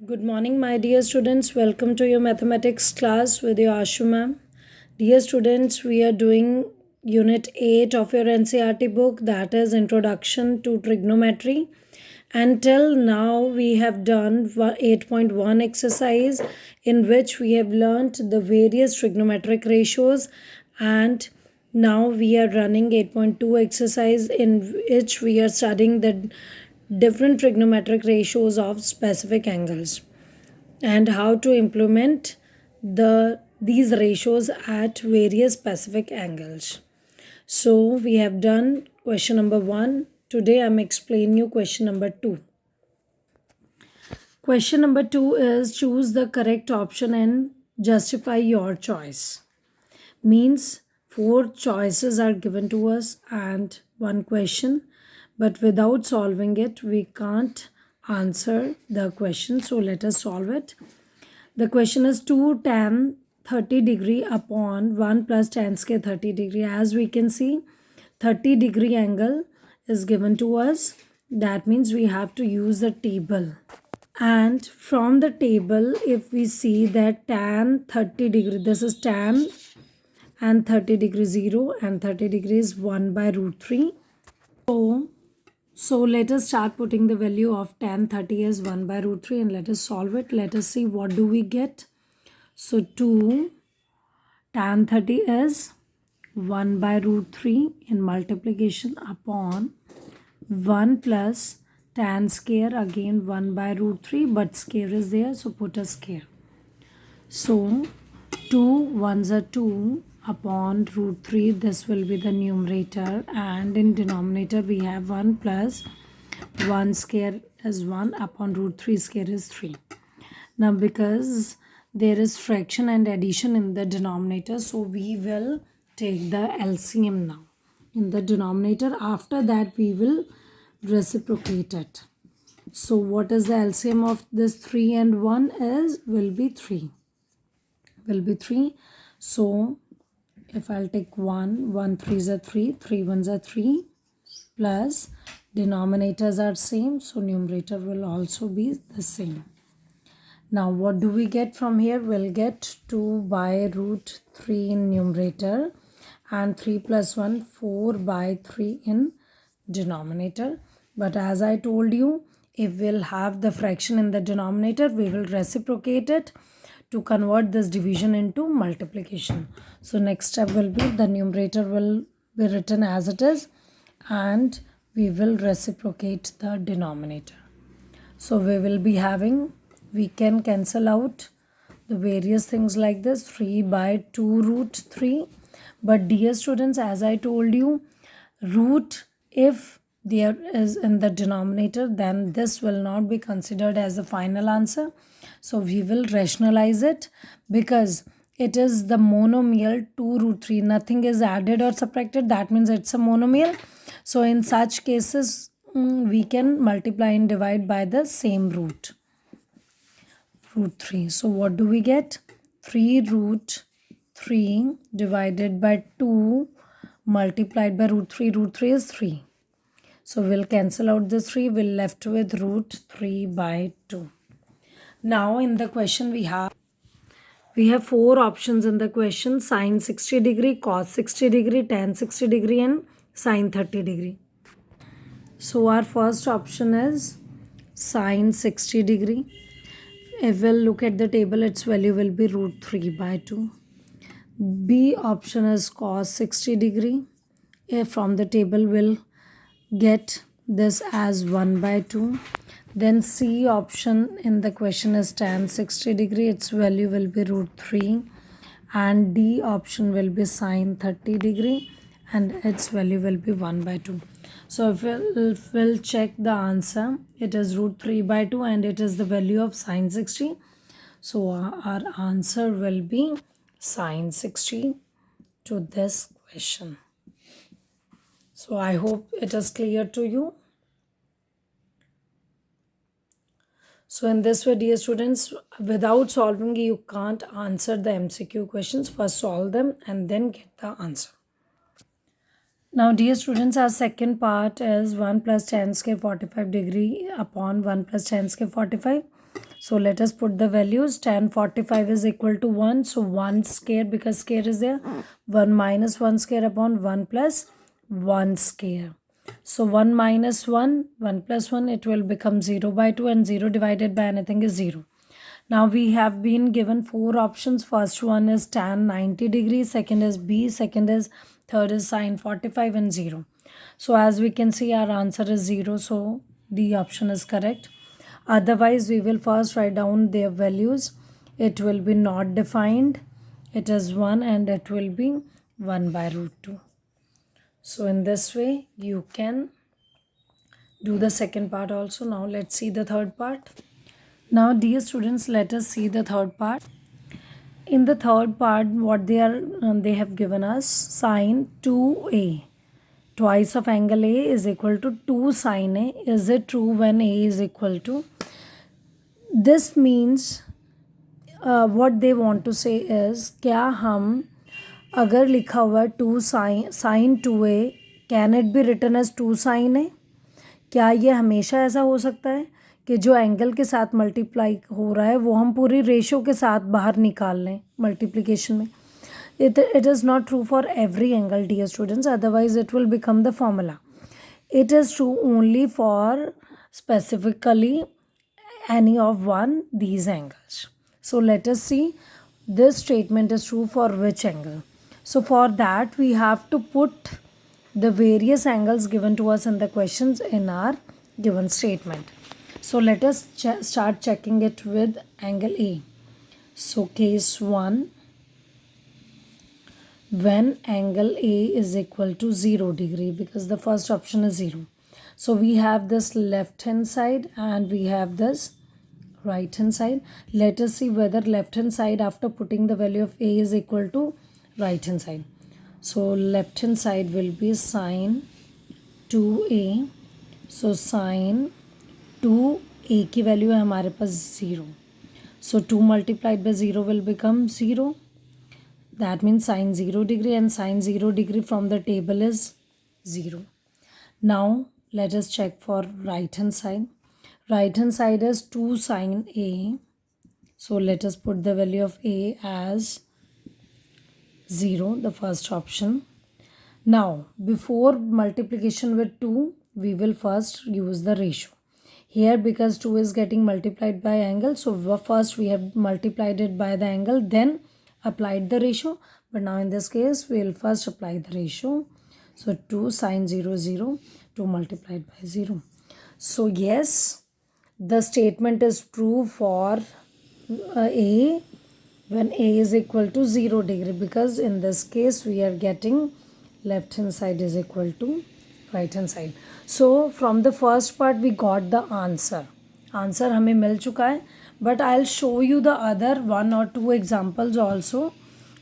Good morning, my dear students. Welcome to your mathematics class with your Ashu ma'am. Dear students, we are doing Unit 8 of your NCERT book, that is Introduction to Trigonometry. Until now, we have done 8.1 exercise in which we have learnt the various trigonometric ratios, and now we are running 8.2 exercise in which we are studying the different trigonometric ratios of specific angles and how to implement these ratios at various specific angles. So we have done question number 1. Today I'm explaining you question number 2. Question number 2 is choose the correct option and justify your choice. Means 4 choices are given to us and one question, but without solving it we can't answer the question. So let us solve it. The question is 2 tan 30 degree upon 1 plus tan square 30 degree. As we can see, 30 degree angle is given to us. That means we have to use the table. And from the table, if we see that tan 30 degree, this is tan and 30 degree 0 and 30 degrees 1 by root 3. So let us start putting the value of tan 30 as 1 by root 3 and let us solve it. Let us see what do we get. So 2 tan 30 is 1 by root 3 in multiplication upon 1 plus tan square, again 1 by root 3, but square is there, so put a square. So 2 ones are 2 upon root 3, this will be the numerator, and in denominator we have 1 plus 1 square is 1 upon root 3 square is 3. Now because there is fraction and addition in the denominator, so we will take the LCM now in the denominator. After that we will reciprocate it. So what is the LCM of this 3 and 1 is will be 3. So if I'll take 1 3s are 3, 3 1s are 3, plus denominators are same, so numerator will also be the same. Now what do we get from here? We'll get 2 by root 3 in numerator and 3 plus 1 4 by 3 in denominator. But as I told you, if we'll have the fraction in the denominator, we will reciprocate it to convert this division into multiplication. So next step will be the numerator will be written as it is and we will reciprocate the denominator. So we will be having, we can cancel out the various things like this, 3 by 2 root 3. But dear students, as I told you, root, if there is in the denominator, then this will not be considered as the final answer. So we will rationalize it because it is the monomial 2 root 3. Nothing is added or subtracted. That means it's a monomial. So in such cases, we can multiply and divide by the same root 3. So what do we get? 3 root 3 divided by 2 multiplied by root 3. Root 3 is 3. So we'll cancel out this 3. We'll left with root 3 by 2. Now in the question we have 4 options in the question: sine 60 degree, cos 60 degree, tan 60 degree and sine 30 degree. So our first option is sine 60 degree. If we'll look at the table, its value will be root 3 by 2. B option is cos 60 degree. If from the table we'll get this as 1 by 2. Then C option in the question is tan 60 degree. Its value will be root 3. And D option will be sine 30 degree and its value will be 1 by 2. So if we'll check the answer, it is root 3 by 2 and it is the value of sine 60. So our answer will be sine 60 to this question. So I hope it is clear to you. So in this way, dear students, without solving, you can't answer the MCQ questions. First solve them and then get the answer. Now dear students, our second part is 1 plus tan square 45 degree upon 1 plus tan square 45. So let us put the values. Tan 45 is equal to 1. So 1 square, because square is there. 1 minus 1 square upon 1 plus 1 square. So 1 minus 1, 1 plus 1, it will become 0 by 2, and 0 divided by anything is 0. Now we have been given 4 options. First one is tan 90 degrees, second is B, third is sin 45 and 0. So as we can see, our answer is 0. So the option is correct. Otherwise, we will first write down their values. It will be not defined. It is 1 and it will be 1 by root 2. So in this way, you can do the second part also. Now let's see the third part. Now dear students, let us see the third part. In the third part, what they have given us sine 2a. Twice of angle A is equal to 2 sine A. Is it true when A is equal to? This means what they want to say is, क्या हम अगर लिखा हुआ 2 sin 2a, can it be written as 2 sin A? क्या ये हमेशा ऐसा हो सकता है कि जो एंगल के साथ मल्टीप्लाई हो रहा है वो हम पूरी रेशो के साथ बाहर निकाल लें मल्टीप्लिकेशन में? It is not true for every angle, dear students. Otherwise, it will become the formula. It is true only for specifically any of these angles. So let us see this statement is true for which angle. So for that, we have to put the various angles given to us in the questions in our given statement. So let us start checking it with angle A. So case 1, when angle A is equal to 0 degree, because the first option is 0. So we have this left hand side and we have this right hand side. Let us see whether left hand side after putting the value of A is equal to right hand side. So left hand side will be sine 2A. So sine 2A की value है हमारे पास 0. So 2 multiplied by 0 will become 0. That means sine 0 degree, and sine 0 degree from the table is 0. Now let us check for right hand side. Right hand side is 2 sine A. So let us put the value of A as 0, the first option. Now before multiplication with 2, we will first use the ratio. Here, because 2 is getting multiplied by angle, so first we have multiplied it by the angle, then applied the ratio. But now in this case, we will first apply the ratio. So 2 sine 0, 0, 2 multiplied by 0. So yes, the statement is true for A when A is equal to 0 degree, because in this case we are getting left hand side is equal to right hand side. So from the first part we got the answer. Answer हमें मिल चुका है, but I'll show you the other 1 or 2 examples also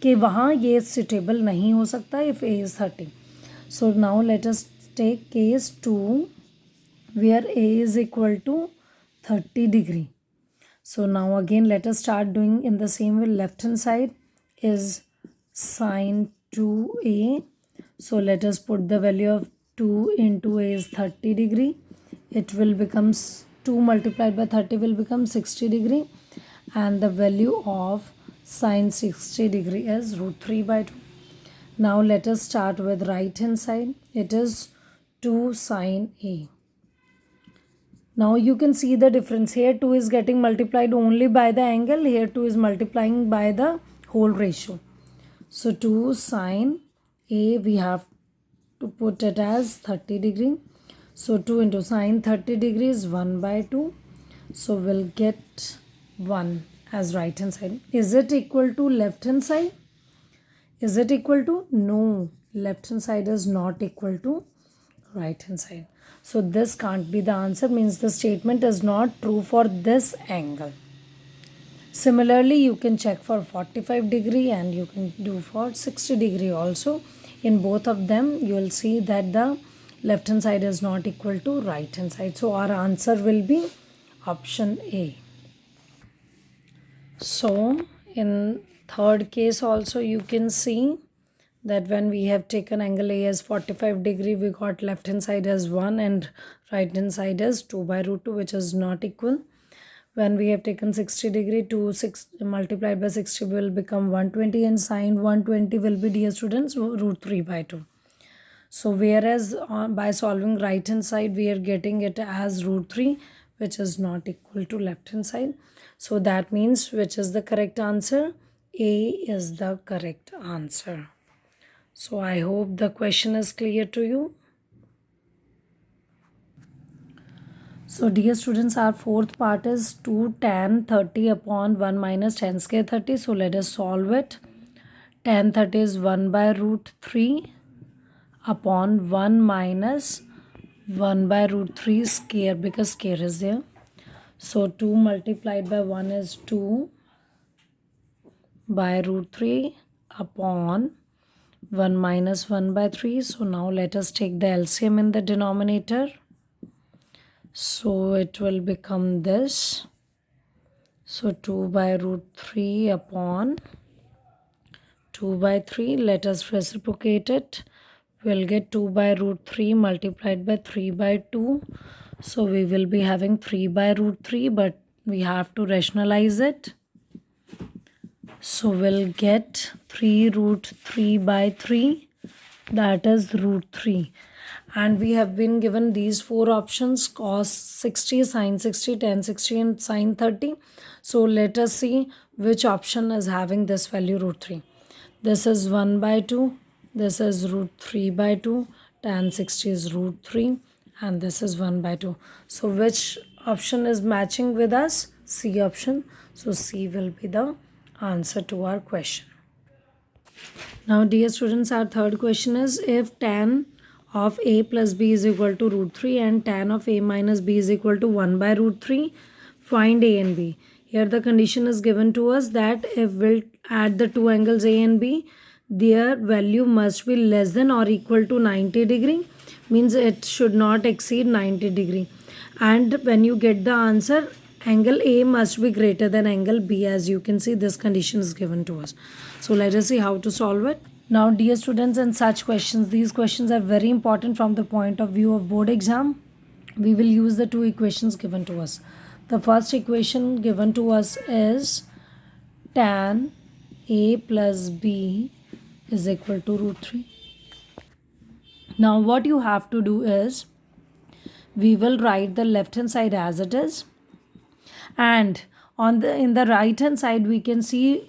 कि वहाँ ये suitable नहीं हो सकता if A is 30. So now let us take case 2 where A is equal to 30 degree. So now again let us start doing in the same way. Left hand side is sine 2A. So let us put the value of 2 into A is 30 degree. It will become 2 multiplied by 30 will become 60 degree, and the value of sine 60 degree is root 3 by 2. Now let us start with right hand side. It is 2 sine A. Now you can see the difference. Here 2 is getting multiplied only by the angle. Here 2 is multiplying by the whole ratio. So 2 sine A, we have to put it as 30 degree. So 2 into sine 30 degree is 1 by 2. So we'll get 1 as right hand side. Is it equal to left hand side? Is it equal to? No. Left hand side is not equal to right hand side. So this can't be the answer, means the statement is not true for this angle. Similarly, you can check for 45 degree and you can do for 60 degree also. In both of them, you will see that the left hand side is not equal to right hand side. So our answer will be option A. So in third case also you can see that when we have taken angle A as 45 degree, we got left hand side as 1 and right hand side as 2 by root 2, which is not equal. When we have taken 60 degree, 6 multiplied by 60 will become 120, and sine 120 will be, dear students, root 3 by 2. So whereas by solving right hand side we are getting it as root 3, which is not equal to left hand side. So that means which is the correct answer? A is the correct answer. So I hope the question is clear to you. So dear students, our fourth part is 2 tan 30 upon 1 minus tan square 30. So let us solve it. Tan 30 is 1 by root 3 upon 1 minus 1 by root 3 square, because square is there. So 2 multiplied by 1 is 2 by root 3 upon 1 minus 1 by 3. So now let us take the LCM in the denominator. So it will become this. So 2 by root 3 upon 2 by 3. Let us reciprocate it. We'll get 2 by root 3 multiplied by 3 by 2. So we will be having 3 by root 3, but we have to rationalize it. So we'll get 3 root 3 by 3, that is root 3. And we have been given these 4 options: cos 60, sin 60, tan 60 and sin 30. So let us see which option is having this value root 3. This is 1 by 2, this is root 3 by 2, tan 60 is root 3, and this is 1 by 2. So which option is matching with us? C option. So C will be the answer to our question. Now dear students, our third question is, if tan of a plus b is equal to root 3 and tan of a minus b is equal to 1 by root 3, find a and b. Here the condition is given to us that if we'll add the two angles a and b, their value must be less than or equal to 90 degree, means it should not exceed 90 degree. And when you get the answer, angle A must be greater than angle B. As you can see, this condition is given to us. So let us see how to solve it. Now dear students, in such questions, these questions are very important from the point of view of board exam. We will use the two equations given to us. The first equation given to us is tan A plus B is equal to root 3. Now what you have to do is, we will write the left hand side as it is, and in the right hand side we can see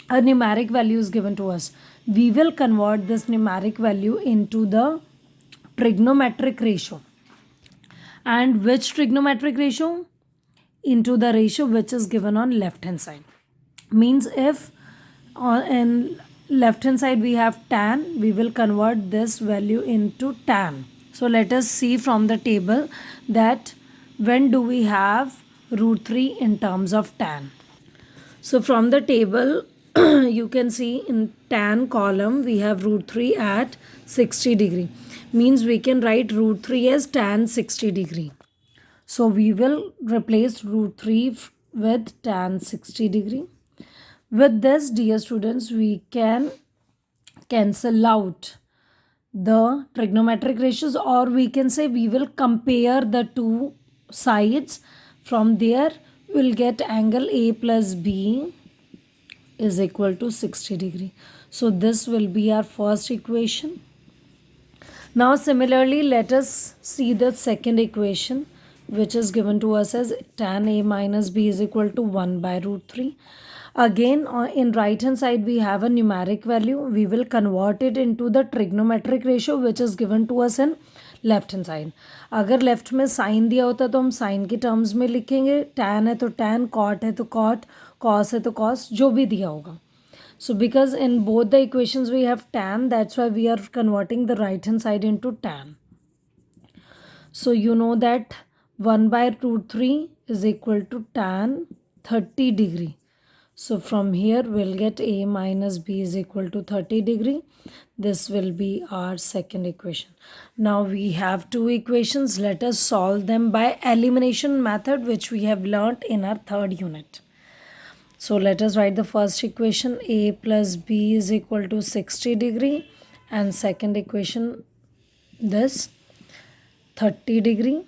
a numeric value is given to us. We will convert this numeric value into the trigonometric ratio. And which trigonometric ratio? Into the ratio which is given on left hand side. Means if in left hand side we have tan, we will convert this value into tan. So let us see from the table that when do we have root 3 in terms of tan. So from the table you can see in tan column we have root 3 at 60 degree. Means we can write root 3 as tan 60 degree. So we will replace root 3 with tan 60 degree. With this, dear students, we can cancel out the trigonometric ratios, or we can say we will compare the two sides. From there we'll get angle A plus B is equal to 60 degree. So this will be our first equation. Now similarly, let us see the second equation, which is given to us as tan A minus B is equal to 1 by root 3. Again, in right hand side we have a numeric value. We will convert it into the trigonometric ratio which is given to us in left hand side. अगर left में sign दिया होता तो हम sign के terms में लिखेंगे, tan है तो टैन, कॉट है तो कॉट, कॉस है तो कॉस, जो भी दिया होगा. So because in both the equations we have tan, that's why we are converting the right hand side into tan. So you know that 1 by root 3 is equal to tan 30 degree. So from here we'll get A minus B is equal to 30 degree. This will be our second equation. Now we have two equations. Let us solve them by elimination method, which we have learnt in our third unit. So let us write the first equation. A plus B is equal to 60 degree, and second equation this 30 degree.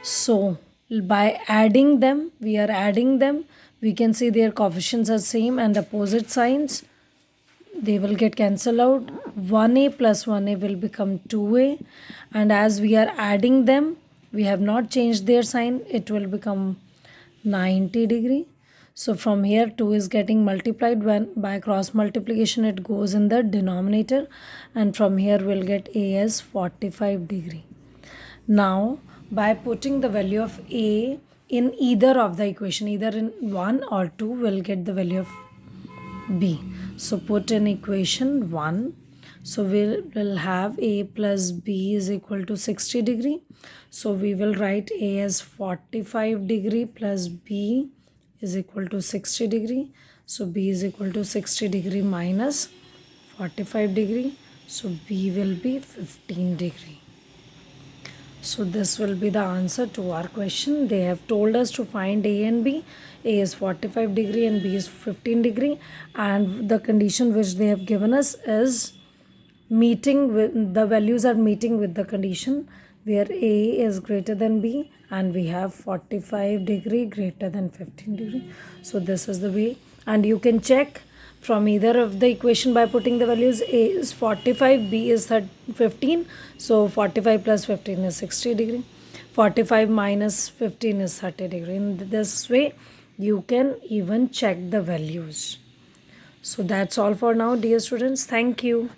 So by adding them, we are adding them, we can see their coefficients are same and opposite signs, they will get cancelled out. 1a plus 1a will become 2a, and as we are adding them, we have not changed their sign, it will become 90 degree. So from here 2 is getting multiplied, when by cross multiplication it goes in the denominator, and from here we'll get a as 45 degree. Now by putting the value of a in either of the equation, either in 1 or 2, we'll get the value of b. So put in equation 1. So we'll have a plus b is equal to 60 degree. So we will write a as 45 degree plus b is equal to 60 degree. So b is equal to 60 degree minus 45 degree. So b will be 15 degree. So this will be the answer to our question. They have told us to find a and b. A is 45 degree and b is 15 degree, and the condition which they have given us is meeting with the values are meeting with the condition where a is greater than b and we have 45 degree greater than 15 degree. So this is the way, and you can check from either of the equation by putting the values. A is 45, b is 15, so 45 plus 15 is 60 degree, 45 minus 15 is 30 degree. In this way you can even check the values. So that's all for now, dear students. Thank you.